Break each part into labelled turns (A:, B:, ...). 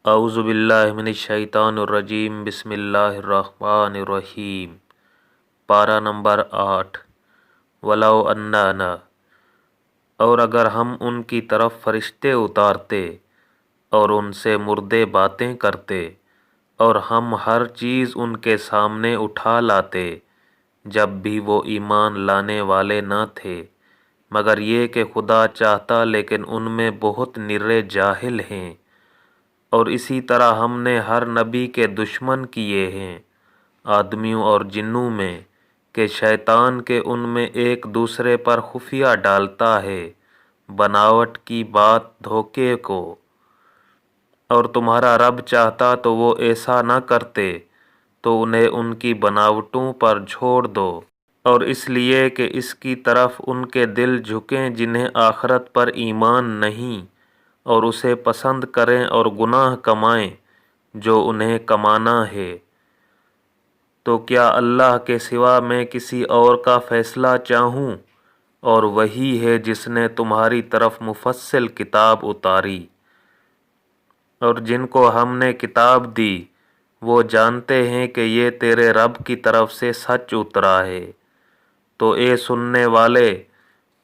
A: اعوذ باللہ من الشیطان الرجیم بسم اللہ الرحمن الرحیم۔ پارہ نمبر 8۔ وَلَوْ أَنَّنَا، اور اگر ہم ان کی طرف فرشتے اتارتے اور ان سے مردے باتیں کرتے اور ہم ہر چیز ان کے سامنے اٹھا لاتے جب بھی وہ ایمان لانے والے نہ تھے، مگر یہ کہ خدا چاہتا لیکن ان میں بہت نرے جاہل ہیں۔ اور اسی طرح ہم نے ہر نبی کے دشمن کیے ہیں آدمیوں اور جنوں میں، کہ شیطان کے ان میں ایک دوسرے پر خفیہ ڈالتا ہے بناوٹ کی بات دھوکے کو، اور تمہارا رب چاہتا تو وہ ایسا نہ کرتے، تو انہیں ان کی بناوٹوں پر چھوڑ دو، اور اس لیے کہ اس کی طرف ان کے دل جھکیں جنہیں آخرت پر ایمان نہیں، اور اسے پسند کریں اور گناہ کمائیں جو انہیں کمانا ہے۔ تو کیا اللہ کے سوا میں کسی اور کا فیصلہ چاہوں؟ اور وہی ہے جس نے تمہاری طرف مفصل کتاب اتاری، اور جن کو ہم نے کتاب دی وہ جانتے ہیں کہ یہ تیرے رب کی طرف سے سچ اترا ہے۔ تو اے سننے والے،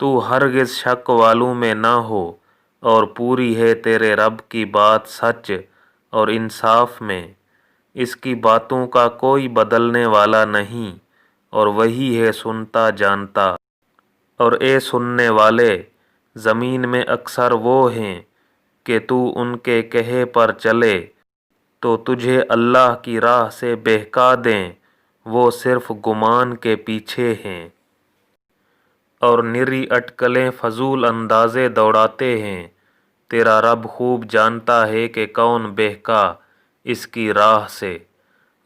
A: تو ہرگز شک والوں میں نہ ہو، اور پوری ہے تیرے رب کی بات سچ اور انصاف میں، اس کی باتوں کا کوئی بدلنے والا نہیں، اور وہی ہے سنتا جانتا۔ اور اے سننے والے، زمین میں اکثر وہ ہیں کہ تو ان کے کہے پر چلے تو تجھے اللہ کی راہ سے بہکا دیں، وہ صرف گمان کے پیچھے ہیں، اور نری اٹکلیں فضول اندازے دوڑاتے ہیں۔ تیرا رب خوب جانتا ہے کہ کون بہکا اس کی راہ سے،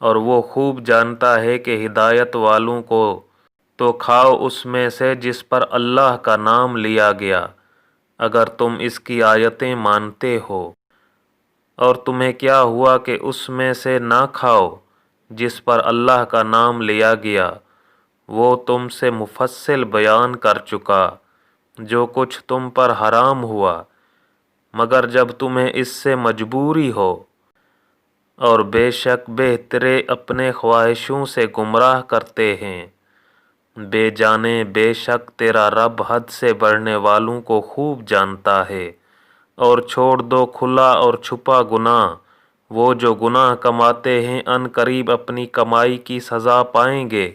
A: اور وہ خوب جانتا ہے کہ ہدایت والوں کو تو کھاؤ اس میں سے جس پر اللہ کا نام لیا گیا، اگر تم اس کی آیتیں مانتے ہو۔ اور تمہیں کیا ہوا کہ اس میں سے نہ کھاؤ جس پر اللہ کا نام لیا گیا؟ وہ تم سے مفصل بیان کر چکا جو کچھ تم پر حرام ہوا، مگر جب تمہیں اس سے مجبوری ہو، اور بے شک بہترے اپنے خواہشوں سے گمراہ کرتے ہیں۔ بے جانے بے شک تیرا رب حد سے بڑھنے والوں کو خوب جانتا ہے۔ اور چھوڑ دو کھلا اور چھپا گناہ، وہ جو گناہ کماتے ہیں ان قریب اپنی کمائی کی سزا پائیں گے۔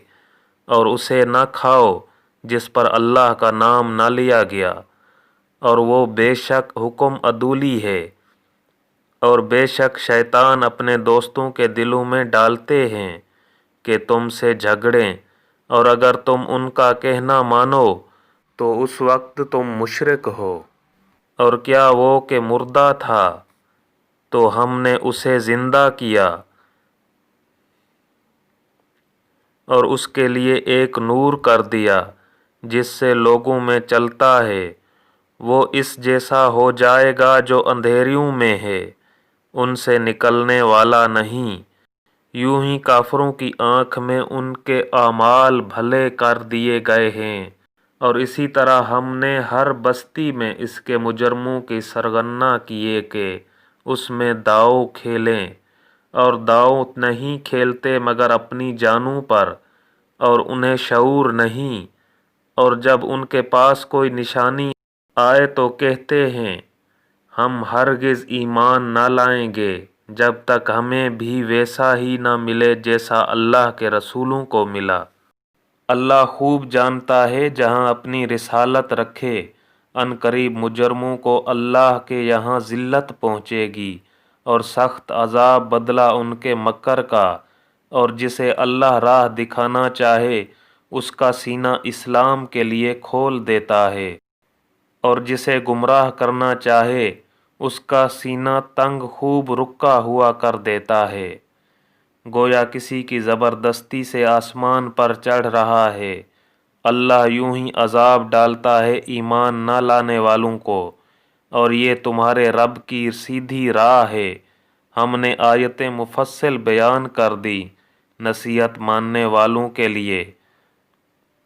A: اور اسے نہ کھاؤ جس پر اللہ کا نام نہ لیا گیا، اور وہ بے شک حکم عدولی ہے۔ اور بے شک شیطان اپنے دوستوں کے دلوں میں ڈالتے ہیں کہ تم سے جھگڑیں، اور اگر تم ان کا کہنا مانو تو اس وقت تم مشرک ہو۔ اور کیا وہ کہ مردہ تھا تو ہم نے اسے زندہ کیا، اور اس کے لیے ایک نور کر دیا جس سے لوگوں میں چلتا ہے، وہ اس جیسا ہو جائے گا جو اندھیریوں میں ہے، ان سے نکلنے والا نہیں۔ یوں ہی کافروں کی آنکھ میں ان کے اعمال بھلے کر دیے گئے ہیں، اور اسی طرح ہم نے ہر بستی میں اس کے مجرموں کی سرغنہ کیے کہ اس میں داؤ کھیلیں، اور داؤ نہیں کھیلتے مگر اپنی جانوں پر، اور انہیں شعور نہیں۔ اور جب ان کے پاس کوئی نشانی آئے تو کہتے ہیں ہم ہرگز ایمان نہ لائیں گے جب تک ہمیں بھی ویسا ہی نہ ملے جیسا اللہ کے رسولوں کو ملا۔ اللہ خوب جانتا ہے جہاں اپنی رسالت رکھے ان قریب مجرموں کو اللہ کے یہاں ذلت پہنچے گی اور سخت عذاب بدلہ ان کے مکر کا۔ اور جسے اللہ راہ دکھانا چاہے اس کا سینہ اسلام کے لیے کھول دیتا ہے، اور جسے گمراہ کرنا چاہے اس کا سینہ تنگ خوب رکا ہوا کر دیتا ہے، گویا کسی کی زبردستی سے آسمان پر چڑھ رہا ہے۔ اللہ یوں ہی عذاب ڈالتا ہے ایمان نہ لانے والوں کو، اور یہ تمہارے رب کی سیدھی راہ ہے۔ ہم نے آیتیں مفصل بیان کر دی نصیحت ماننے والوں کے لیے،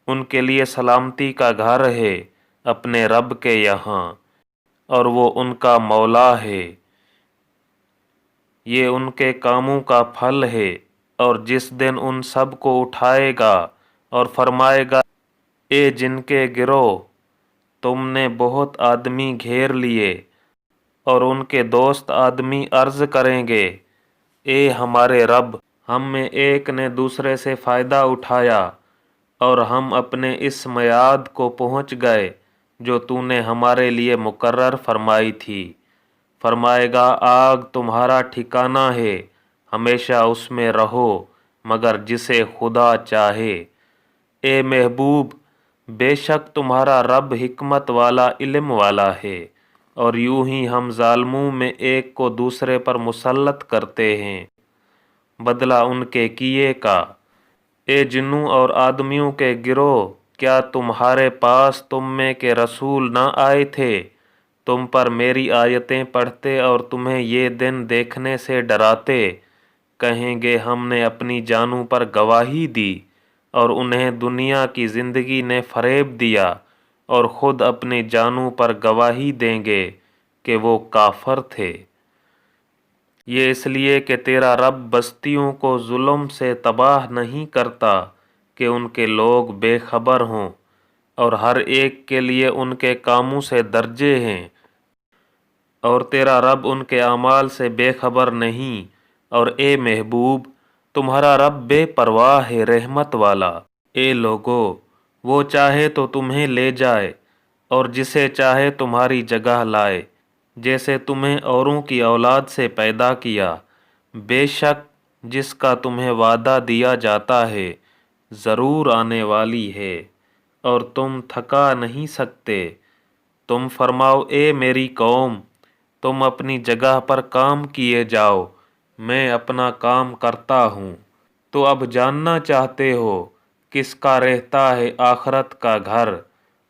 A: ان کے لیے سلامتی کا گھر ہے اپنے رب کے یہاں، اور وہ ان کا مولا ہے۔ یہ ان کے کاموں کا پھل ہے، اور جس دن ان سب کو اٹھائے گا اور فرمائے گا، اے جن کے گروہ، تم نے بہت آدمی گھیر لیے، اور ان کے دوست آدمی عرض کریں گے، اے ہمارے رب، ہم میں ایک نے دوسرے سے فائدہ اٹھایا، اور ہم اپنے اس میعاد کو پہنچ گئے جو تو نے ہمارے لیے مقرر فرمائی تھی۔ فرمائے گا، آگ تمہارا ٹھکانہ ہے، ہمیشہ اس میں رہو مگر جسے خدا چاہے۔ اے محبوب، بے شک تمہارا رب حکمت والا، علم والا ہے، اور یوں ہی ہم ظالموں میں ایک کو دوسرے پر مسلط کرتے ہیں، بدلہ ان کے کیے کا۔ اے جنوں اور آدمیوں کے گروہ، کیا تمہارے پاس تم میں کے رسول نہ آئے تھے، تم پر میری آیتیں پڑھتے اور تمہیں یہ دن دیکھنے سے ڈراتے؟ کہیں گے، ہم نے اپنی جانوں پر گواہی دی، اور انہیں دنیا کی زندگی نے فریب دیا، اور خود اپنی جانوں پر گواہی دیں گے کہ وہ کافر تھے۔ یہ اس لیے کہ تیرا رب بستیوں کو ظلم سے تباہ نہیں کرتا کہ ان کے لوگ بے خبر ہوں، اور ہر ایک کے لیے ان کے کاموں سے درجے ہیں، اور تیرا رب ان کے اعمال سے بے خبر نہیں۔ اور اے محبوب، تمہارا رب بے پرواہ ہے، رحمت والا۔ اے لوگو، وہ چاہے تو تمہیں لے جائے، اور جسے چاہے تمہاری جگہ لائے، جیسے تمہیں اوروں کی اولاد سے پیدا کیا۔ بے شک جس کا تمہیں وعدہ دیا جاتا ہے ضرور آنے والی ہے، اور تم تھکا نہیں سکتے۔ تم فرماؤ، اے میری قوم، تم اپنی جگہ پر کام کیے جاؤ، میں اپنا کام کرتا ہوں۔ تو اب جاننا چاہتے ہو کس کا رہتا ہے آخرت کا گھر؟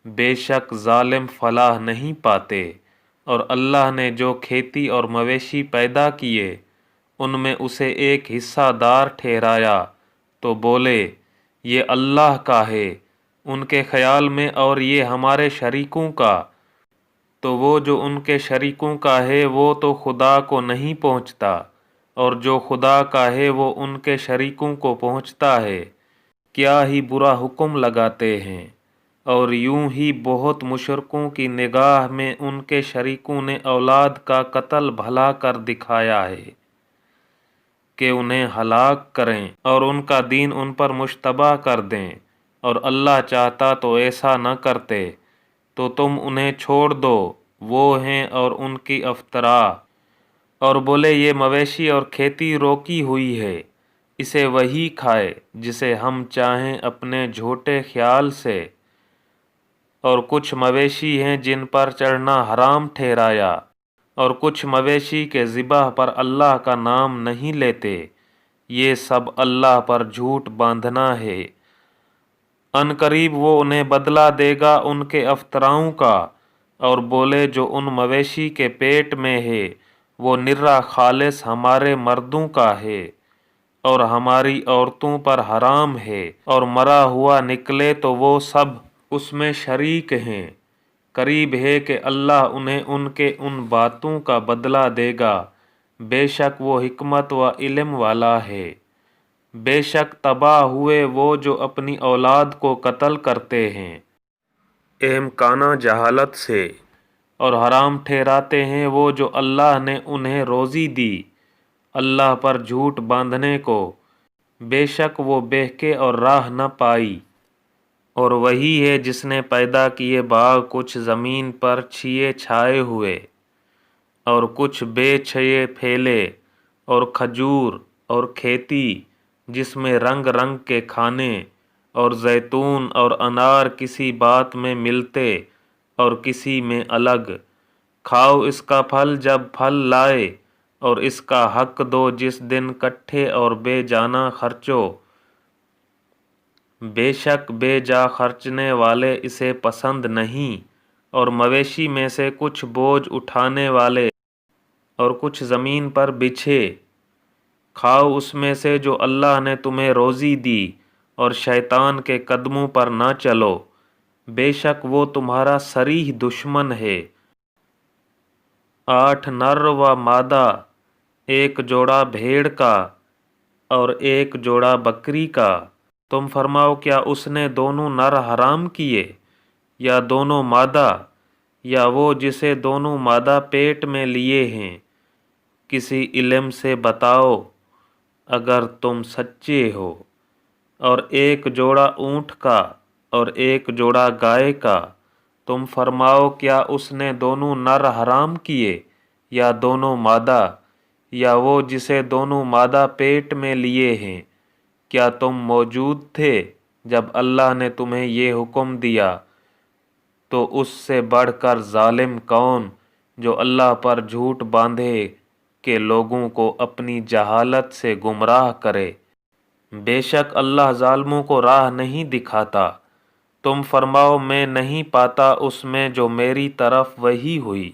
A: بے شک ظالم فلاح نہیں پاتے۔ اور اللہ نے جو کھیتی اور مویشی پیدا کیے، ان میں اسے ایک حصہ دار ٹھہرایا، تو بولے، یہ اللہ کا ہے، ان کے خیال میں، اور یہ ہمارے شریکوں کا۔ تو وہ جو ان کے شریکوں کا ہے وہ تو خدا کو نہیں پہنچتا، اور جو خدا کا ہے وہ ان کے شریکوں کو پہنچتا ہے۔ کیا ہی برا حکم لگاتے ہیں، اور یوں ہی بہت مشرکوں کی نگاہ میں ان کے شریکوں نے اولاد کا قتل بھلا کر دکھایا ہے کہ انہیں ہلاک کریں اور ان کا دین ان پر مشتبہ کر دیں، اور اللہ چاہتا تو ایسا نہ کرتے۔ تو تم انہیں چھوڑ دو، وہ ہیں اور ان کی افطرا۔ اور بولے، یہ مویشی اور کھیتی روکی ہوئی ہے، اسے وہی کھائے جسے ہم چاہیں اپنے جھوٹے خیال سے۔ اور کچھ مویشی ہیں جن پر چڑھنا حرام ٹھہرایا، اور کچھ مویشی کے ذبح پر اللہ کا نام نہیں لیتے، یہ سب اللہ پر جھوٹ باندھنا ہے۔ ان قریب وہ انہیں بدلہ دے گا ان کے افطراؤں کا۔ اور بولے، جو ان مویشی کے پیٹ میں ہے وہ نرا خالص ہمارے مردوں کا ہے، اور ہماری عورتوں پر حرام ہے، اور مرا ہوا نکلے تو وہ سب اس میں شریک ہیں۔ قریب ہے کہ اللہ انہیں ان کے ان باتوں کا بدلہ دے گا، بے شک وہ حکمت و علم والا ہے۔ بے شک تباہ ہوئے وہ جو اپنی اولاد کو قتل کرتے ہیں احمقانہ جہالت سے، اور حرام ٹھہراتے ہیں وہ جو اللہ نے انہیں روزی دی اللہ پر جھوٹ باندھنے کو، بے شک وہ بہکے اور راہ نہ پائی۔ اور وہی ہے جس نے پیدا کیے باغ کچھ زمین پر چھیے چھائے ہوئے، اور کچھ بے چھیے پھیلے، اور کھجور اور کھیتی جس میں رنگ رنگ کے کھانے، اور زیتون اور انار کسی بات میں ملتے اور کسی میں الگ۔ کھاؤ اس کا پھل جب پھل لائے، اور اس کا حق دو جس دن کٹھے اور بے جانا خرچو۔ بے شک بے جا خرچنے والے اسے پسند نہیں۔ اور مویشی میں سے کچھ بوجھ اٹھانے والے اور کچھ زمین پر بچھے، کھاؤ اس میں سے جو اللہ نے تمہیں روزی دی، اور شیطان کے قدموں پر نہ چلو، بے شک وہ تمہارا صریح دشمن ہے۔ 8 نر و مادہ ایک جوڑا بھیڑ کا اور ایک جوڑا بکری کا، تم فرماؤ کیا اس نے دونوں نر حرام کیے یا دونوں مادہ، یا وہ جسے دونوں مادہ پیٹ میں لیے ہیں؟ کسی علم سے بتاؤ اگر تم سچے ہو۔ اور ایک جوڑا اونٹ کا اور ایک جوڑا گائے کا، تم فرماؤ کیا اس نے دونوں نر حرام کیے یا دونوں مادہ، یا وہ جسے دونوں مادہ پیٹ میں لیے ہیں؟ کیا تم موجود تھے جب اللہ نے تمہیں یہ حکم دیا؟ تو اس سے بڑھ کر ظالم کون جو اللہ پر جھوٹ باندھے کہ لوگوں کو اپنی جہالت سے گمراہ کرے۔ بے شک اللہ ظالموں کو راہ نہیں دکھاتا۔ تم فرماؤ میں نہیں پاتا اس میں جو میری طرف وحی ہوئی۔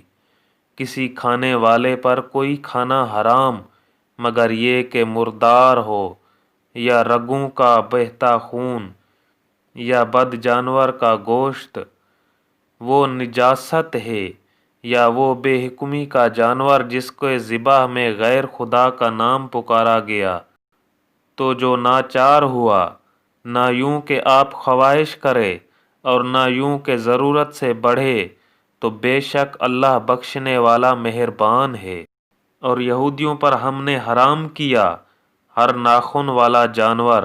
A: کسی کھانے والے پر کوئی کھانا حرام مگر یہ کہ مردار ہو، یا رگوں کا بہتا خون، یا بد جانور کا گوشت، وہ نجاست ہے، یا وہ بے حکمی کا جانور جس کے ذبح میں غیر خدا کا نام پکارا گیا۔ تو جو ناچار ہوا، نہ یوں کہ آپ خواہش کرے اور نہ یوں کہ ضرورت سے بڑھے، تو بے شک اللہ بخشنے والا مہربان ہے۔ اور یہودیوں پر ہم نے حرام کیا ہر ناخن والا جانور،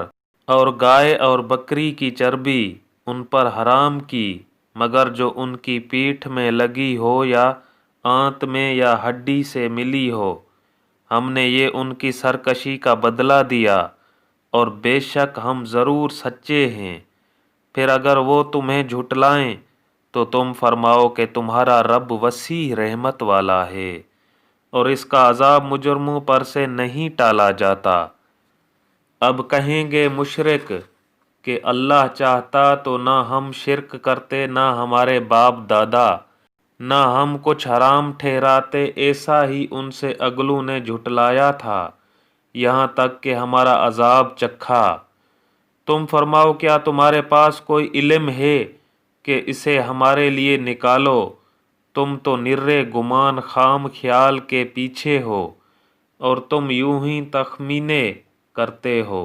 A: اور گائے اور بکری کی چربی ان پر حرام کی، مگر جو ان کی پیٹھ میں لگی ہو یا آنت میں یا ہڈی سے ملی ہو، ہم نے یہ ان کی سرکشی کا بدلہ دیا، اور بے شک ہم ضرور سچے ہیں۔ پھر اگر وہ تمہیں جھٹلائیں تو تم فرماؤ کہ تمہارا رب وسیع رحمت والا ہے، اور اس کا عذاب مجرموں پر سے نہیں ٹالا جاتا۔ اب کہیں گے مشرک کہ اللہ چاہتا تو نہ ہم شرک کرتے نہ ہمارے باپ دادا، نہ ہم کچھ حرام ٹھہراتے، ایسا ہی ان سے اگلوں نے جھٹلایا تھا، یہاں تک کہ ہمارا عذاب چکھا۔ تم فرماؤ کیا تمہارے پاس کوئی علم ہے کہ اسے ہمارے لیے نکالو؟ تم تو نرے گمان خام خیال کے پیچھے ہو، اور تم یوں ہی تخمینے کرتے ہو۔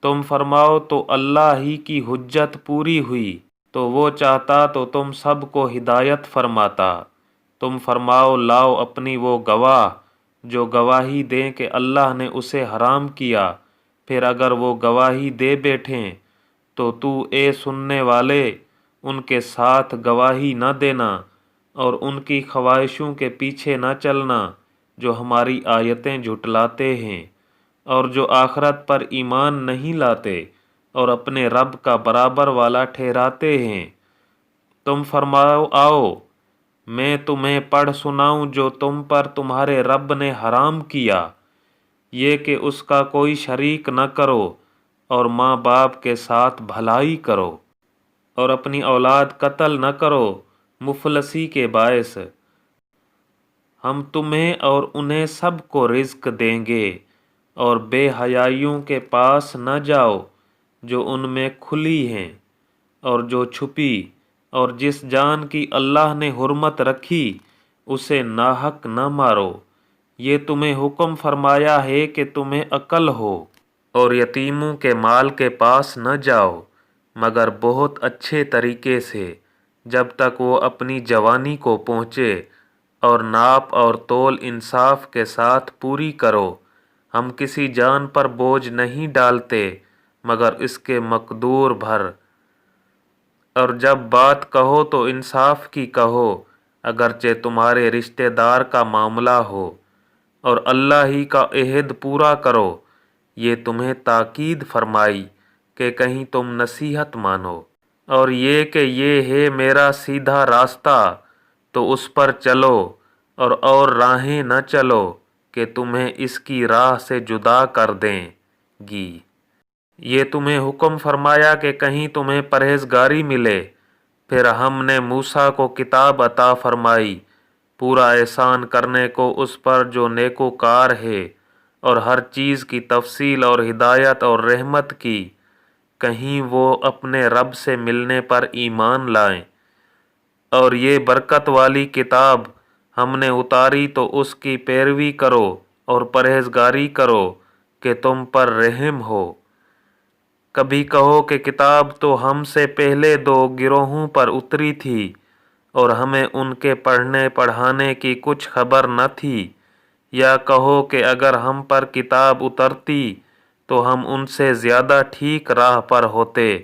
A: تم فرماؤ تو اللہ ہی کی حجت پوری ہوئی تو وہ چاہتا تو تم سب کو ہدایت فرماتا۔ تم فرماؤ لاؤ اپنی وہ گواہ جو گواہی دیں کہ اللہ نے اسے حرام کیا، پھر اگر وہ گواہی دے بیٹھیں تو اے سننے والے ان کے ساتھ گواہی نہ دینا، اور ان کی خواہشوں کے پیچھے نہ چلنا جو ہماری آیتیں جھٹلاتے ہیں، اور جو آخرت پر ایمان نہیں لاتے اور اپنے رب کا برابر والا ٹھہراتے ہیں۔ تم فرماؤ آؤ میں تمہیں پڑھ سناؤں جو تم پر تمہارے رب نے حرام کیا، یہ کہ اس کا کوئی شریک نہ کرو، اور ماں باپ کے ساتھ بھلائی کرو، اور اپنی اولاد قتل نہ کرو مفلسی کے باعث۔ ہم تمہیں اور انہیں سب کو رزق دیں گے، اور بے حیائیوں کے پاس نہ جاؤ جو ان میں کھلی ہیں اور جو چھپی، اور جس جان کی اللہ نے حرمت رکھی اسے ناحق نہ مارو۔ یہ تمہیں حکم فرمایا ہے کہ تمہیں عقل ہو۔ اور یتیموں کے مال کے پاس نہ جاؤ مگر بہت اچھے طریقے سے، جب تک وہ اپنی جوانی کو پہنچے، اور ناپ اور تول انصاف کے ساتھ پوری کرو۔ ہم کسی جان پر بوجھ نہیں ڈالتے مگر اس کے مقدور بھر۔ اور جب بات کہو تو انصاف کی کہو، اگرچہ تمہارے رشتہ دار کا معاملہ ہو، اور اللہ ہی کا عہد پورا کرو۔ یہ تمہیں تاکید فرمائی کہ کہیں تم نصیحت مانو۔ اور یہ کہ یہ ہے میرا سیدھا راستہ تو اس پر چلو، اور راہیں نہ چلو کہ تمہیں اس کی راہ سے جدا کر دیں گی۔ یہ تمہیں حکم فرمایا کہ کہیں تمہیں پرہیزگاری ملے۔ پھر ہم نے موسیٰ کو کتاب عطا فرمائی، پورا احسان کرنے کو اس پر جو نیکوکار ہے، اور ہر چیز کی تفصیل اور ہدایت اور رحمت کی، کہیں وہ اپنے رب سے ملنے پر ایمان لائیں۔ اور یہ برکت والی کتاب ہم نے اتاری تو اس کی پیروی کرو اور پرہیزگاری کرو کہ تم پر رحم ہو۔ کبھی کہو کہ کتاب تو ہم سے پہلے 2 گروہوں پر اتری تھی اور ہمیں ان کے پڑھنے پڑھانے کی کچھ خبر نہ تھی، یا کہو کہ اگر ہم پر کتاب اترتی تو ہم ان سے زیادہ ٹھیک راہ پر ہوتے،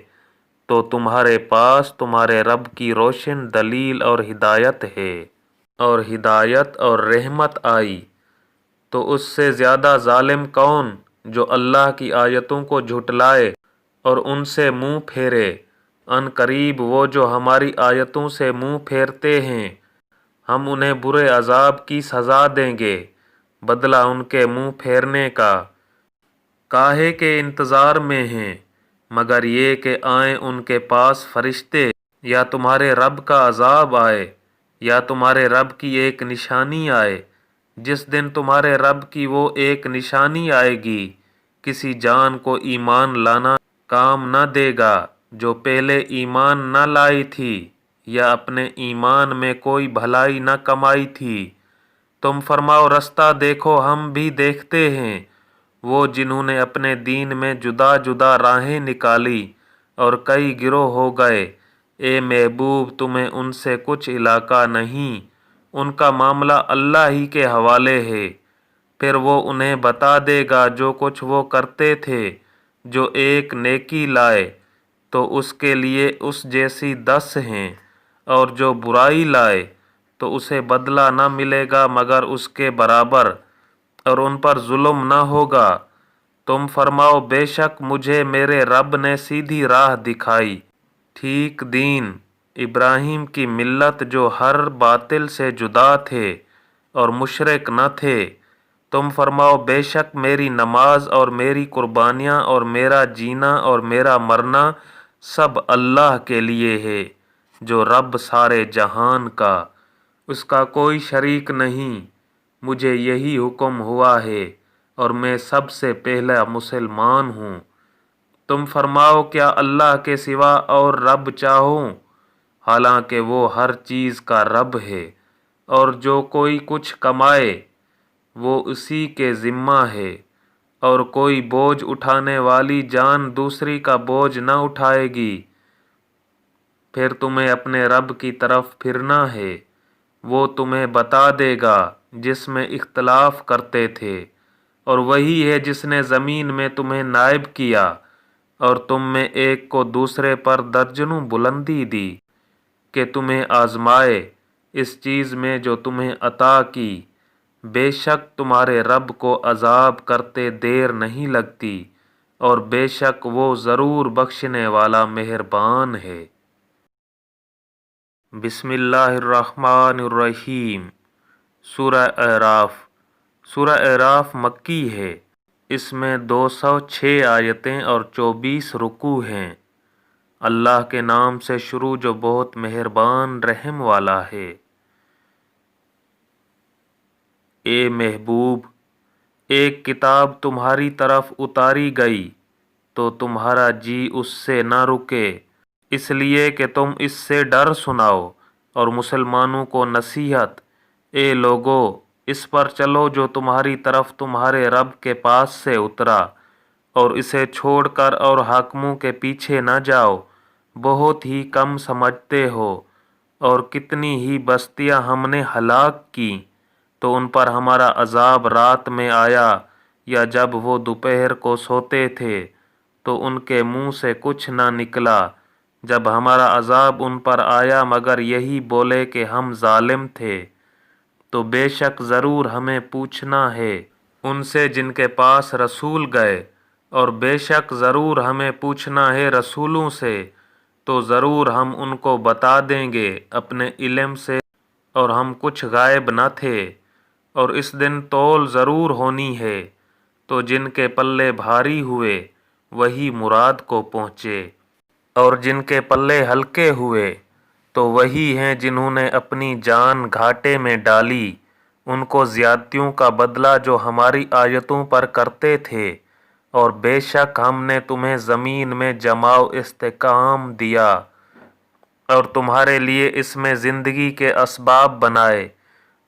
A: تو تمہارے پاس تمہارے رب کی روشن دلیل اور ہدایت ہے، اور ہدایت اور رحمت آئی تو اس سے زیادہ ظالم کون جو اللہ کی آیتوں کو جھٹلائے اور ان سے منہ پھیرے۔ ان قریب وہ جو ہماری آیتوں سے منہ پھیرتے ہیں، ہم انہیں برے عذاب کی سزا دیں گے، بدلہ ان کے منہ پھیرنے کا۔ کاہے کے انتظار میں ہیں، مگر یہ کہ آئیں ان کے پاس فرشتے، یا تمہارے رب کا عذاب آئے، یا تمہارے رب کی ایک نشانی آئے۔ جس دن تمہارے رب کی وہ ایک نشانی آئے گی، کسی جان کو ایمان لانا کام نہ دے گا جو پہلے ایمان نہ لائی تھی یا اپنے ایمان میں کوئی بھلائی نہ کمائی تھی۔ تم فرماؤ رستہ دیکھو ہم بھی دیکھتے ہیں۔ وہ جنہوں نے اپنے دین میں جدا جدا راہیں نکالی اور کئی گروہ ہو گئے، اے محبوب تمہیں ان سے کچھ علاقہ نہیں، ان کا معاملہ اللہ ہی کے حوالے ہے۔ پھر وہ انہیں بتا دے گا جو کچھ وہ کرتے تھے۔ جو ایک نیکی لائے تو اس کے لیے اس جیسی 10 ہیں، اور جو برائی لائے تو اسے بدلہ نہ ملے گا مگر اس کے برابر، اور ان پر ظلم نہ ہوگا۔ تم فرماؤ بے شک مجھے میرے رب نے سیدھی راہ دکھائی، ٹھیک دین، ابراہیم کی ملت جو ہر باطل سے جدا تھے اور مشرک نہ تھے۔ تم فرماؤ بے شک میری نماز اور میری قربانیاں اور میرا جینا اور میرا مرنا سب اللہ کے لیے ہے، جو رب سارے جہان کا، اس کا کوئی شریک نہیں۔ مجھے یہی حکم ہوا ہے اور میں سب سے پہلا مسلمان ہوں۔ تم فرماؤ کیا اللہ کے سوا اور رب چاہوں، حالانکہ وہ ہر چیز کا رب ہے، اور جو کوئی کچھ کمائے وہ اسی کے ذمہ ہے، اور کوئی بوجھ اٹھانے والی جان دوسری کا بوجھ نہ اٹھائے گی۔ پھر تمہیں اپنے رب کی طرف پھرنا ہے، وہ تمہیں بتا دے گا جس میں اختلاف کرتے تھے، اور وہی ہے جس نے زمین میں تمہیں نائب کیا اور تم میں ایک کو دوسرے پر درجنوں بلندی دی کہ تمہیں آزمائے اس چیز میں جو تمہیں عطا کی۔ بے شک تمہارے رب کو عذاب کرتے دیر نہیں لگتی، اور بے شک وہ ضرور بخشنے والا مہربان ہے۔ بسم اللہ الرحمن الرحیم۔ سورہ اعراف۔ سورہ اعراف مکی ہے۔ اس میں 206 آیتیں اور 24 رکوع ہیں۔ اللہ کے نام سے شروع جو بہت مہربان رحم والا ہے۔ اے محبوب، ایک کتاب تمہاری طرف اتاری گئی تو تمہارا جی اس سے نہ رکے، اس لیے کہ تم اس سے ڈر سناؤ اور مسلمانوں کو نصیحت۔ اے لوگو، اس پر چلو جو تمہاری طرف تمہارے رب کے پاس سے اترا، اور اسے چھوڑ کر اور حاکموں کے پیچھے نہ جاؤ۔ بہت ہی کم سمجھتے ہو، اور کتنی ہی بستیاں ہم نے ہلاک کی تو ان پر ہمارا عذاب رات میں آیا یا جب وہ دوپہر کو سوتے تھے تو ان کے منہ سے کچھ نہ نکلا جب ہمارا عذاب ان پر آیا مگر یہی بولے کہ ہم ظالم تھے۔ تو بے شک ضرور ہمیں پوچھنا ہے ان سے جن کے پاس رسول گئے، اور بے شک ضرور ہمیں پوچھنا ہے رسولوں سے، تو ضرور ہم ان کو بتا دیں گے اپنے علم سے، اور ہم کچھ غائب نہ تھے۔ اور اس دن تول ضرور ہونی ہے، تو جن کے پلے بھاری ہوئے وہی مراد کو پہنچے، اور جن کے پلے ہلکے ہوئے تو وہی ہیں جنہوں نے اپنی جان گھاٹے میں ڈالی۔ ان کو زیادتیوں کا بدلہ جو ہماری آیتوں پر کرتے تھے، اور بے شک ہم نے تمہیں زمین میں جماؤ استحکام دیا اور تمہارے لیے اس میں زندگی کے اسباب بنائے،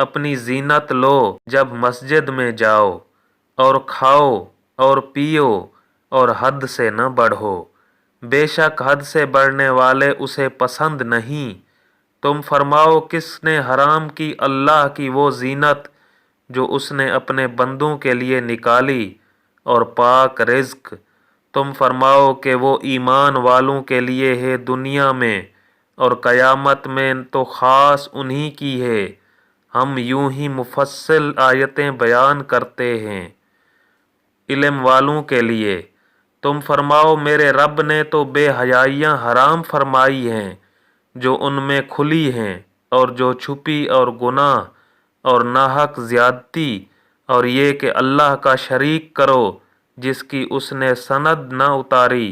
A: اپنی زینت لو جب مسجد میں جاؤ، اور کھاؤ اور پیو اور حد سے نہ بڑھو، بے شک حد سے بڑھنے والے اسے پسند نہیں۔ تم فرماؤ کس نے حرام کی اللہ کی وہ زینت جو اس نے اپنے بندوں کے لیے نکالی، اور پاک رزق تم فرماؤ کہ وہ ایمان والوں کے لیے ہے دنیا میں، اور قیامت میں تو خاص انہی کی ہے۔ ہم یوں ہی مفصل آیتیں بیان کرتے ہیں علم والوں کے لیے۔ تم فرماؤ میرے رب نے تو بے حیائیاں حرام فرمائی ہیں جو ان میں کھلی ہیں، اور جو چھپی، اور گناہ اور ناحق زیادتی، اور یہ کہ اللہ کا شریک کرو جس کی اس نے سند نہ اتاری،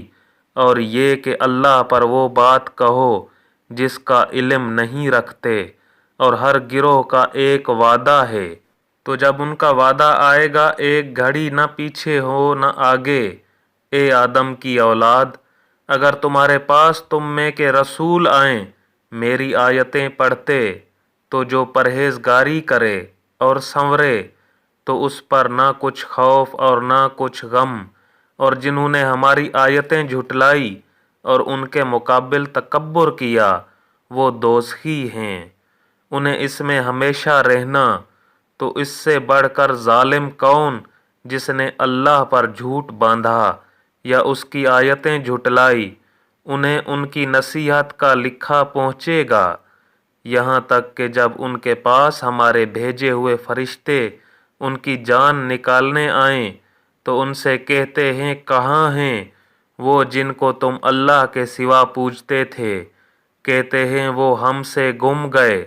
A: اور یہ کہ اللہ پر وہ بات کہو جس کا علم نہیں رکھتے، اور ہر گروہ کا ایک وعدہ ہے۔ تو جب ان کا وعدہ آئے گا ایک گھڑی نہ پیچھے ہو نہ آگے۔ اے آدم کی اولاد، اگر تمہارے پاس تم میں کے رسول آئیں میری آیتیں پڑھتے، تو جو پرہیزگاری کرے اور سنورے تو اس پر نہ کچھ خوف اور نہ کچھ غم، اور جنہوں نے ہماری آیتیں جھٹلائی اور ان کے مقابل تکبر کیا وہ دوزخی ہیں، انہیں اس میں ہمیشہ رہنا۔ تو اس سے بڑھ کر ظالم کون جس نے اللہ پر جھوٹ باندھا یا اس کی آیتیں جھٹلائی؟ انہیں ان کی نصیحت کا لکھا پہنچے گا، یہاں تک کہ جب ان کے پاس ہمارے بھیجے ہوئے فرشتے ان کی جان نکالنے آئیں تو ان سے کہتے ہیں کہاں ہیں وہ جن کو تم اللہ کے سوا پوجتے تھے؟ کہتے ہیں وہ ہم سے گم گئے،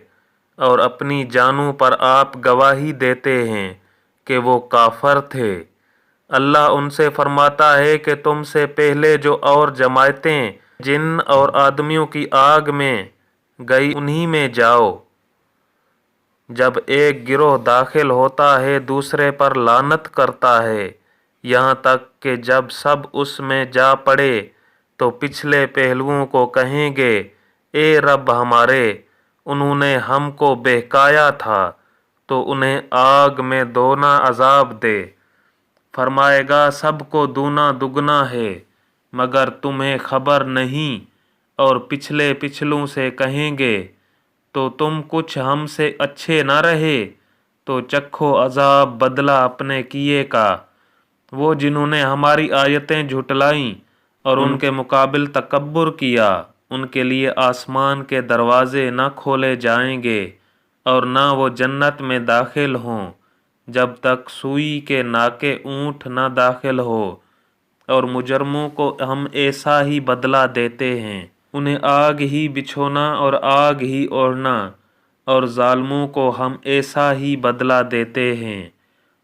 A: اور اپنی جانوں پر آپ گواہی دیتے ہیں کہ وہ کافر تھے۔ اللہ ان سے فرماتا ہے کہ تم سے پہلے جو اور جماعتیں جن اور آدمیوں کی آگ میں گئی انہی میں جاؤ۔ جب ایک گروہ داخل ہوتا ہے دوسرے پر لعنت کرتا ہے، یہاں تک کہ جب سب اس میں جا پڑے تو پچھلے پہلوؤں کو کہیں گے اے رب ہمارے، انہوں نے ہم کو بہکایا تھا تو انہیں آگ میں دونا عذاب دے۔ فرمائے گا سب کو دونا دگنا ہے مگر تمہیں خبر نہیں، اور پچھلے پچھلوں سے کہیں گے تو تم کچھ ہم سے اچھے نہ رہے، تو چکھو عذاب بدلہ اپنے کیے کا۔ وہ جنہوں نے ہماری آیتیں جھٹلائیں اور ان کے مقابل تکبر کیا، ان کے لیے آسمان کے دروازے نہ کھولے جائیں گے اور نہ وہ جنت میں داخل ہوں جب تک سوئی کے ناکے اونٹ نہ داخل ہو، اور مجرموں کو ہم ایسا ہی بدلہ دیتے ہیں، انہیں آگ ہی بچھونا اور آگ ہی اوڑھنا، اور ظالموں کو ہم ایسا ہی بدلہ دیتے ہیں۔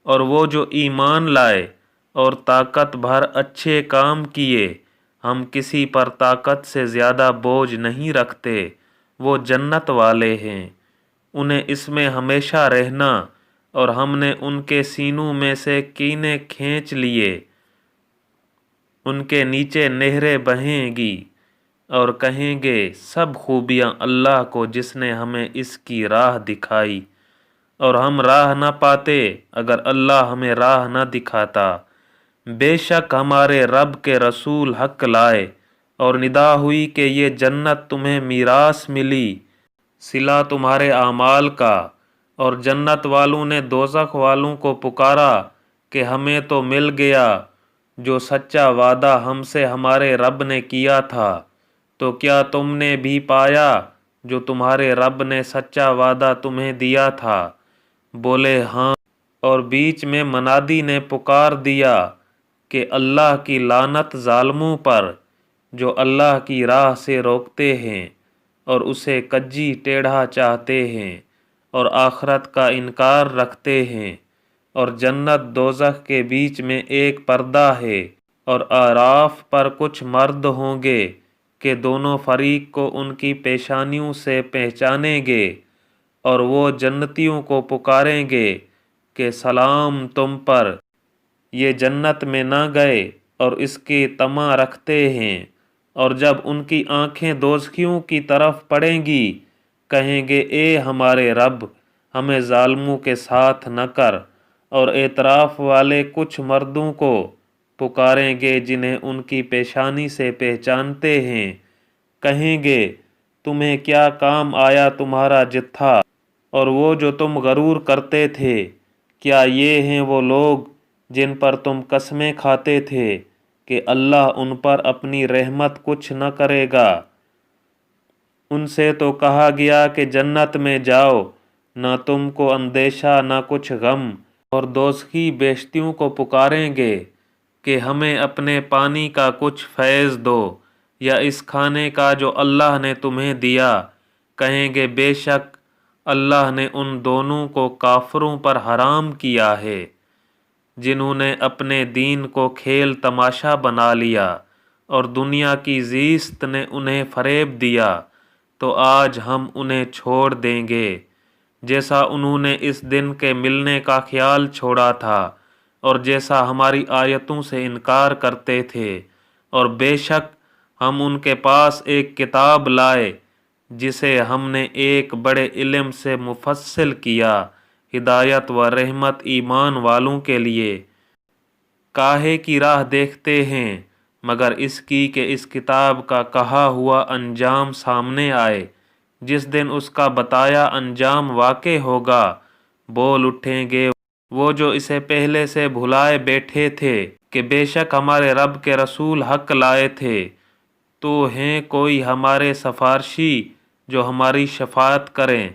A: اور وہ جو ایمان لائے اور طاقت بھر اچھے کام کیے، ہم کسی پر طاقت سے زیادہ بوجھ نہیں رکھتے، وہ جنت والے ہیں، انہیں اس میں ہمیشہ رہنا، اور ہم نے ان کے سینوں میں سے کینے کھینچ لیے، ان کے نیچے نہریں بہیں گی، اور کہیں گے سب خوبیاں اللہ کو جس نے ہمیں اس کی راہ دکھائی، اور ہم راہ نہ پاتے اگر اللہ ہمیں راہ نہ دکھاتا۔ بے شک ہمارے رب کے رسول حق لائے، اور ندا ہوئی کہ یہ جنت تمہیں میراث ملی صلہ تمہارے اعمال کا، اور جنت والوں نے دوزخ والوں کو پکارا کہ ہمیں تو مل گیا جو سچا وعدہ ہم سے ہمارے رب نے کیا تھا، تو کیا تم نے بھی پایا جو تمہارے رب نے سچا وعدہ تمہیں دیا تھا؟ بولے ہاں، اور بیچ میں منادی نے پکار دیا کہ اللہ کی لعنت ظالموں پر جو اللہ کی راہ سے روکتے ہیں اور اسے کجی ٹیڑھا چاہتے ہیں اور آخرت کا انکار رکھتے ہیں، اور جنت دوزخ کے بیچ میں ایک پردہ ہے، اور اعراف پر کچھ مرد ہوں گے کہ دونوں فریق کو ان کی پیشانیوں سے پہچانیں گے، اور وہ جنتیوں کو پکاریں گے کہ سلام تم پر، یہ جنت میں نہ گئے اور اس کی طمع رکھتے ہیں، اور جب ان کی آنکھیں دوزخیوں کی طرف پڑیں گی کہیں گے اے ہمارے رب ہمیں ظالموں کے ساتھ نہ کر۔ اور اعتراف والے کچھ مردوں کو پکاریں گے جنہیں ان کی پیشانی سے پہچانتے ہیں، کہیں گے تمہیں کیا کام آیا تمہارا جتھا اور وہ جو تم غرور کرتے تھے؟ کیا یہ ہیں وہ لوگ جن پر تم قسمیں کھاتے تھے کہ اللہ ان پر اپنی رحمت کچھ نہ کرے گا؟ ان سے تو کہا گیا کہ جنت میں جاؤ، نہ تم کو اندیشہ نہ کچھ غم، اور دوزخی بیشتیوں کو پکاریں گے کہ ہمیں اپنے پانی کا کچھ فیض دو یا اس کھانے کا جو اللہ نے تمہیں دیا۔ کہیں گے بے شک اللہ نے ان دونوں کو کافروں پر حرام کیا ہے جنہوں نے اپنے دین کو کھیل تماشا بنا لیا اور دنیا کی زیست نے انہیں فریب دیا، تو آج ہم انہیں چھوڑ دیں گے جیسا انہوں نے اس دن کے ملنے کا خیال چھوڑا تھا اور جیسا ہماری آیتوں سے انکار کرتے تھے۔ اور بے شک ہم ان کے پاس ایک کتاب لائے جسے ہم نے ایک بڑے علم سے مفصل کیا، ہدایت و رحمت ایمان والوں کے لیے۔ کاہے کی راہ دیکھتے ہیں مگر اس کی کہ اس کتاب کا کہا ہوا انجام سامنے آئے، جس دن اس کا بتایا انجام واقع ہوگا۔ بول اٹھیں گے وہ جو اسے پہلے سے بھلائے بیٹھے تھے کہ بے شک ہمارے رب کے رسول حق لائے تھے، تو ہیں کوئی ہمارے سفارشی جو ہماری شفاعت کریں،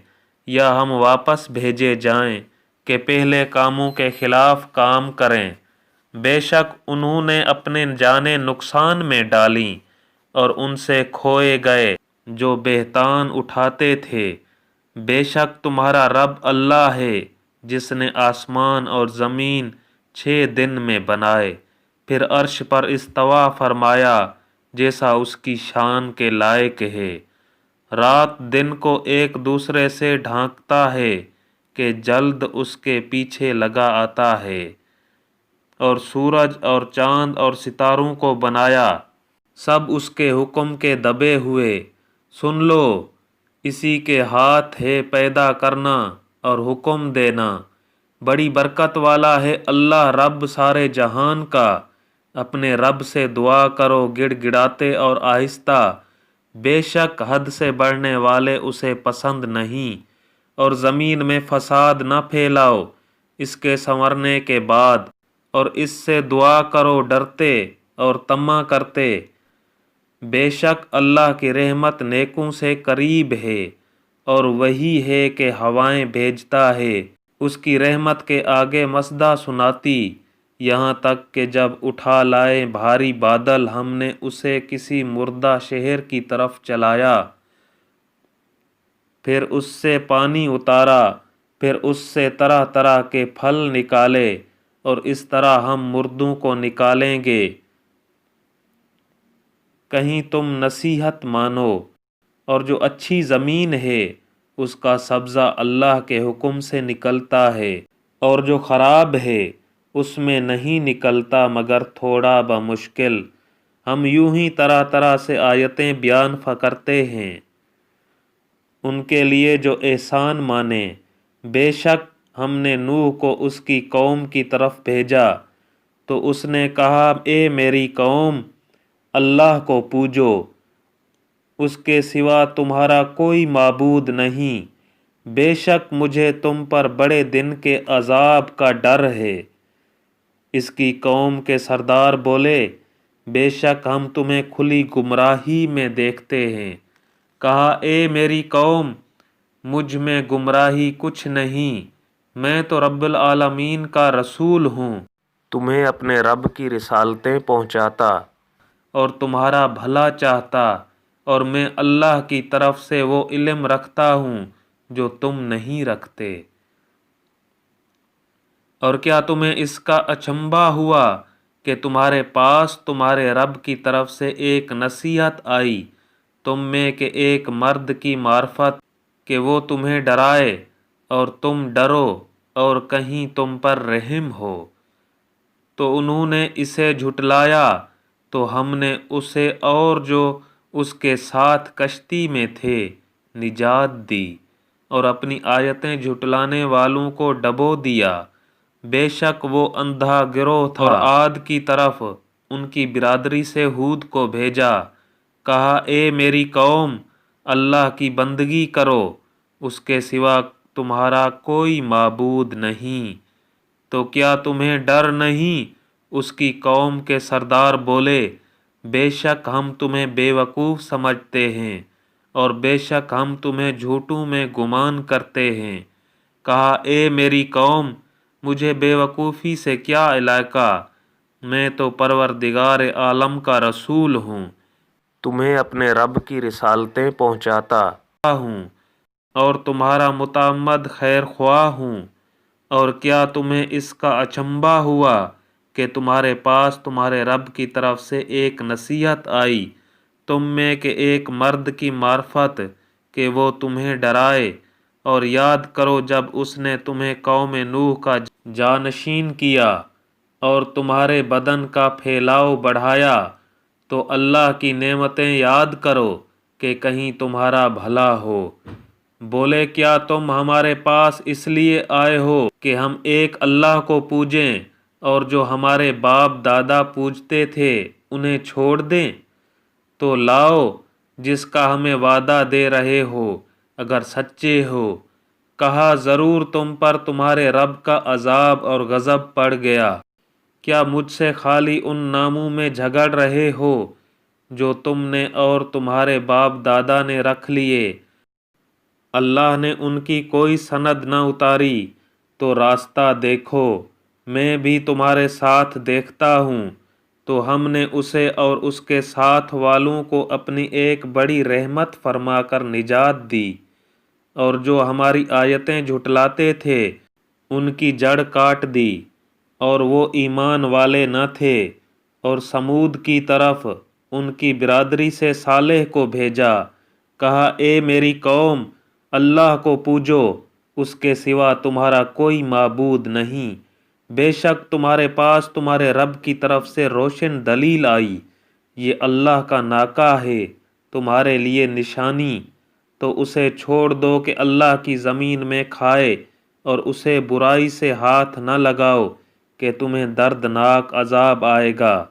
A: یا ہم واپس بھیجے جائیں کہ پہلے کاموں کے خلاف کام کریں۔ بے شک انہوں نے اپنے جانیں نقصان میں ڈالیں اور ان سے کھوئے گئے جو بہتان اٹھاتے تھے۔ بے شک تمہارا رب اللہ ہے جس نے آسمان اور زمین 6 دن میں بنائے، پھر عرش پر استوا فرمایا جیسا اس کی شان کے لائق ہے۔ رات دن کو ایک دوسرے سے ڈھانکتا ہے کہ جلد اس کے پیچھے لگا آتا ہے، اور سورج اور چاند اور ستاروں کو بنایا، سب اس کے حکم کے دبے ہوئے۔ سن لو، اسی کے ہاتھ ہے پیدا کرنا اور حکم دینا، بڑی برکت والا ہے اللہ رب سارے جہان کا۔ اپنے رب سے دعا کرو گڑ گڑاتے اور آہستہ، بے شک حد سے بڑھنے والے اسے پسند نہیں۔ اور زمین میں فساد نہ پھیلاؤ اس کے سنورنے کے بعد، اور اس سے دعا کرو ڈرتے اور طمع کرتے۔ بے شک اللہ کی رحمت نیکوں سے قریب ہے، اور وہی ہے کہ ہوائیں بھیجتا ہے اس کی رحمت کے آگے مصدع سناتی، یہاں تک کہ جب اٹھا لائے بھاری بادل ہم نے اسے کسی مردہ شہر کی طرف چلایا، پھر اس سے پانی اتارا، پھر اس سے طرح طرح کے پھل نکالے، اور اس طرح ہم مردوں کو نکالیں گے۔ کہیں تم نصیحت مانو۔ اور جو اچھی زمین ہے اس کا سبزہ اللہ کے حکم سے نکلتا ہے، اور جو خراب ہے اس میں نہیں نکلتا مگر تھوڑا بمشکل۔ ہم یوں ہی طرح طرح سے آیتیں بیان کرتے ہیں ان کے لیے جو احسان مانے۔ بے شک ہم نے نوح کو اس کی قوم کی طرف بھیجا تو اس نے کہا اے میری قوم، اللہ کو پوجو، اس کے سوا تمہارا کوئی معبود نہیں، بے شک مجھے تم پر بڑے دن کے عذاب کا ڈر ہے۔ اس کی قوم کے سردار بولے بے شک ہم تمہیں کھلی گمراہی میں دیکھتے ہیں۔ کہا اے میری قوم، مجھ میں گمراہی کچھ نہیں، میں تو رب العالمین کا رسول ہوں، تمہیں اپنے رب کی رسالتیں پہنچاتا اور تمہارا بھلا چاہتا، اور میں اللہ کی طرف سے وہ علم رکھتا ہوں جو تم نہیں رکھتے۔ اور کیا تمہیں اس کا اچنبھا ہوا کہ تمہارے پاس تمہارے رب کی طرف سے ایک نصیحت آئی تم میں کہ ایک مرد کی معرفت کہ وہ تمہیں ڈرائے اور تم ڈرو اور کہیں تم پر رحم ہو؟ تو انہوں نے اسے جھٹلایا تو ہم نے اسے اور جو اس کے ساتھ کشتی میں تھے نجات دی، اور اپنی آیتیں جھٹلانے والوں کو ڈبو دیا۔ بے شک وہ اندھا گروہ تھا۔ اور عاد کی طرف ان کی برادری سے ہود کو بھیجا، کہا اے میری قوم، اللہ کی بندگی کرو، اس کے سوا تمہارا کوئی معبود نہیں، تو کیا تمہیں ڈر نہیں؟ اس کی قوم کے سردار بولے، بے شک ہم تمہیں بے وقوف سمجھتے ہیں اور بے شک ہم تمہیں جھوٹوں میں گمان کرتے ہیں۔ کہا اے میری قوم، مجھے بے وقوفی سے کیا علاقہ، میں تو پروردگار عالم کا رسول ہوں، تمہیں اپنے رب کی رسالتیں پہنچاتا ہوں اور تمہارا متعمد خیر خواہ ہوں۔ اور کیا تمہیں اس کا اچنبھا ہوا کہ تمہارے پاس تمہارے رب کی طرف سے ایک نصیحت آئی تم میں کہ ایک مرد کی معرفت کہ وہ تمہیں ڈرائے؟ اور یاد کرو جب اس نے تمہیں قوم نوح کا جانشین کیا اور تمہارے بدن کا پھیلاؤ بڑھایا، تو اللہ کی نعمتیں یاد کرو کہ کہیں تمہارا بھلا ہو۔ بولے کیا تم ہمارے پاس اس لیے آئے ہو کہ ہم ایک اللہ کو پوجیں اور جو ہمارے باپ دادا پوجتے تھے انہیں چھوڑ دیں؟ تو لاؤ جس کا ہمیں وعدہ دے رہے ہو اگر سچے ہو۔ کہا ضرور تم پر تمہارے رب کا عذاب اور غضب پڑ گیا۔ کیا مجھ سے خالی ان ناموں میں جھگڑ رہے ہو جو تم نے اور تمہارے باپ دادا نے رکھ لیے؟ اللہ نے ان کی کوئی سند نہ اتاری، تو راستہ دیکھو، میں بھی تمہارے ساتھ دیکھتا ہوں۔ تو ہم نے اسے اور اس کے ساتھ والوں کو اپنی ایک بڑی رحمت فرما کر نجات دی، اور جو ہماری آیتیں جھٹلاتے تھے ان کی جڑ کاٹ دی، اور وہ ایمان والے نہ تھے۔ اور سمود کی طرف ان کی برادری سے صالح کو بھیجا، کہا اے میری قوم، اللہ کو پوجو، اس کے سوا تمہارا کوئی معبود نہیں، بے شک تمہارے پاس تمہارے رب کی طرف سے روشن دلیل آئی، یہ اللہ کا ناکہ ہے تمہارے لیے نشانی، تو اسے چھوڑ دو کہ اللہ کی زمین میں کھائے، اور اسے برائی سے ہاتھ نہ لگاؤ کہ تمہیں دردناک عذاب آئے گا۔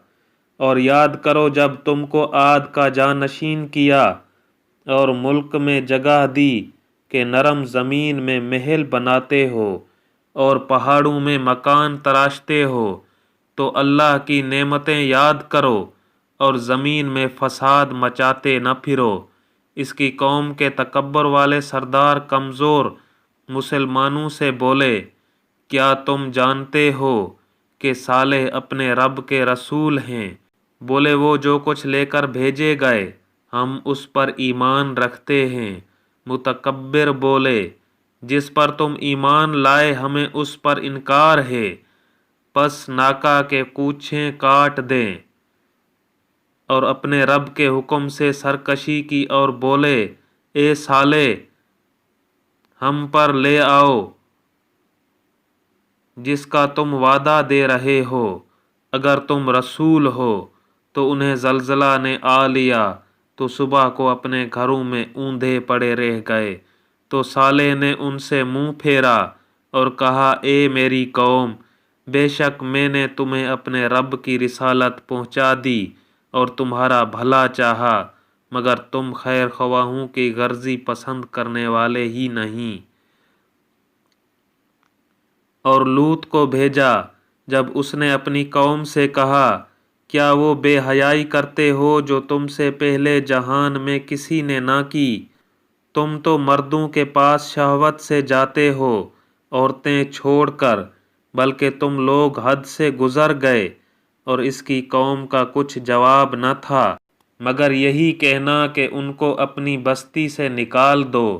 A: اور یاد کرو جب تم کو عاد کا جانشین کیا اور ملک میں جگہ دی کہ نرم زمین میں محل بناتے ہو اور پہاڑوں میں مکان تراشتے ہو، تو اللہ کی نعمتیں یاد کرو اور زمین میں فساد مچاتے نہ پھرو۔ اس کی قوم کے تکبر والے سردار کمزور مسلمانوں سے بولے، کیا تم جانتے ہو کہ صالح اپنے رب کے رسول ہیں؟ بولے وہ جو کچھ لے کر بھیجے گئے ہم اس پر ایمان رکھتے ہیں۔ متکبر بولے، جس پر تم ایمان لائے ہمیں اس پر انکار ہے، پس ناکا کے کوچھیں کاٹ دیں۔ اور اپنے رب کے حکم سے سرکشی کی اور بولے، اے صالح، ہم پر لے آؤ جس کا تم وعدہ دے رہے ہو، اگر تم رسول ہو۔ تو انہیں زلزلہ نے آ لیا تو صبح کو اپنے گھروں میں اوندھے پڑے رہ گئے۔ تو صالح نے ان سے منہ پھیرا اور کہا اے میری قوم، بے شک میں نے تمہیں اپنے رب کی رسالت پہنچا دی اور تمہارا بھلا چاہا، مگر تم خیر خواہوں کی غرضی پسند کرنے والے ہی نہیں۔ اور لوط کو بھیجا جب اس نے اپنی قوم سے کہا، کیا وہ بے حیائی کرتے ہو جو تم سے پہلے جہان میں کسی نے نہ کی؟ تم تو مردوں کے پاس شہوت سے جاتے ہو عورتیں چھوڑ کر، بلکہ تم لوگ حد سے گزر گئے۔ اور اس کی قوم کا کچھ جواب نہ تھا مگر یہی کہنا کہ ان کو اپنی بستی سے نکال دو،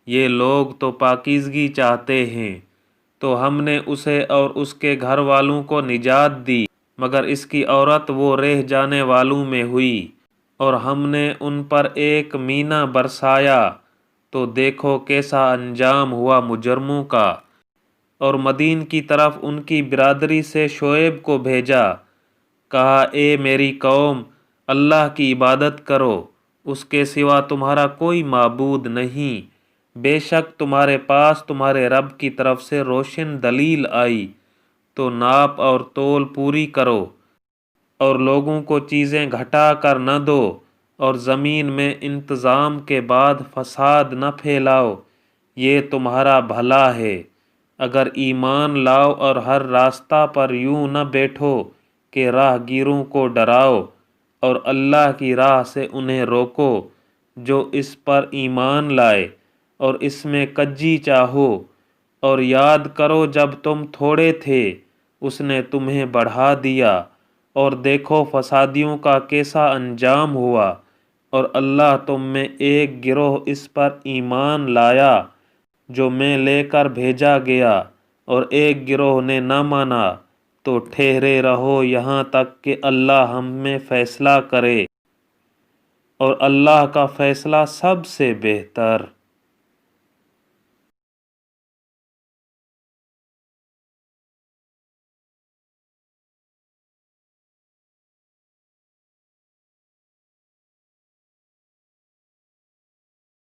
A: یہ لوگ تو پاکیزگی چاہتے ہیں۔ تو ہم نے اسے اور اس کے گھر والوں کو نجات دی، مگر اس کی عورت وہ رہ جانے والوں میں ہوئی، اور ہم نے ان پر ایک مینہ برسایا، تو دیکھو کیسا انجام ہوا مجرموں کا۔ اور مدین کی طرف ان کی برادری سے شعیب کو بھیجا، کہا اے میری قوم، اللہ کی عبادت کرو، اس کے سوا تمہارا کوئی معبود نہیں، بے شک تمہارے پاس تمہارے رب کی طرف سے روشن دلیل آئی تو ناپ اور تول پوری کرو، اور لوگوں کو چیزیں گھٹا کر نہ دو، اور زمین میں انتظام کے بعد فساد نہ پھیلاؤ، یہ تمہارا بھلا ہے۔ اگر ایمان لاؤ اور ہر راستہ پر یوں نہ بیٹھو کہ راہ گیروں کو ڈراؤ، اور اللہ کی راہ سے انہیں روکو جو اس پر ایمان لائے اور اس میں کجی چاہو، اور یاد کرو جب تم تھوڑے تھے اس نے تمہیں بڑھا دیا، اور دیکھو فسادیوں کا کیسا انجام ہوا، اور اللہ تم میں ایک گروہ اس پر ایمان لایا جو میں لے کر بھیجا گیا، اور ایک گروہ نے نہ مانا، تو ٹھہرے رہو یہاں تک کہ اللہ ہم میں فیصلہ کرے، اور اللہ کا فیصلہ سب سے بہتر۔